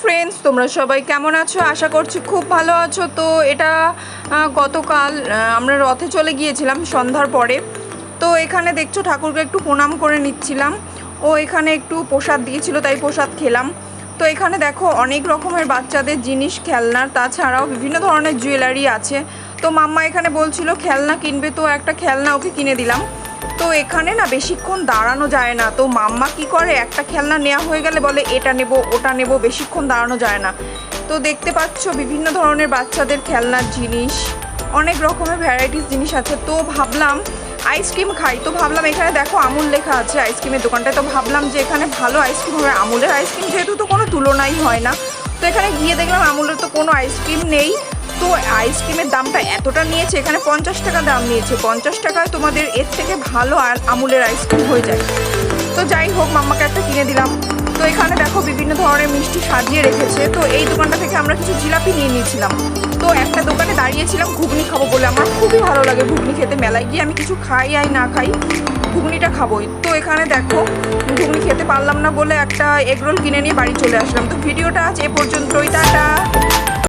Friends, তোমরা সবাই কেমন আছো? আশা করছি খুব ভালো আছো। তো এটা গতকাল আমরা রথে চলে গিয়েছিলাম সন্ধ্যার পরে। তো এখানে দেখছো ঠাকুরকে একটু প্রণাম করে নিচ্ছিলাম। ও এখানে একটু প্রসাদ দিয়েছিল, তাই প্রসাদ খেলাম। তো এখানে দেখো অনেক রকমের বাচ্চাদের জিনিস, খেলনার, তাছাড়াও বিভিন্ন ধরনের জুয়েলারি আছে। তো মাম্মা এখানে বলছিল খেলনা কিনবে, তো একটা খেলনা ওকে কিনে দিলাম। তো এখানে না বেশিক্ষণ দাঁড়ানো যায় না। তো মাম্মা কি করে, একটা খেলনা নেওয়া হয়ে গেলে বলে এটা নেব ওটা নেব, বেশিক্ষণ দাঁড়ানো যায় না। তো দেখতে পাচ্ছ বিভিন্ন ধরনের বাচ্চাদের খেলনার জিনিস, অনেক রকমের ভ্যারাইটিস জিনিস আছে। তো ভাবলাম আইসক্রিম খাই। তো ভাবলাম এখানে দেখো আমুল লেখা আছে আইসক্রিমের দোকানটায়। তো ভাবলাম যে এখানে ভালো আইসক্রিম হবে, আমুলের আইসক্রিম যেহেতু তো কোনো তুলনাই হয় না। তো এখানে গিয়ে দেখলাম আমুলের তো কোনো আইসক্রিম নেই। তো আইসক্রিমের দামটা এতটা নিয়েছে, এখানে 50 টাকা দাম নিয়েছে। 50 টাকায় তোমাদের এর থেকে ভালো আর আমুলের আইসক্রিম হয়ে যায়। তো যাই হোক, মাম্মাকে একটা কিনে দিলাম। তো এখানে দেখো বিভিন্ন ধরনের মিষ্টি সাজিয়ে রেখেছে। তো এই দোকানটা থেকে আমরা কিছু জিলাপি নিয়ে নিয়েছিলাম। তো একটা দোকানে দাঁড়িয়েছিলাম ঘুগনি খাবো বলে, আমার খুবই ভালো লাগে ঘুগনি খেতে। মেলায় গিয়ে আমি কিছু খাই আর না খাই, ঘুগনিটা খাবোই। তো এখানে দেখো ঘুগনি খেতে পারলাম না বলে একটা এগরোল কিনে নিয়ে বাড়ি চলে আসলাম। তো ভিডিওটা আজ এ পর্যন্তই, টাটা।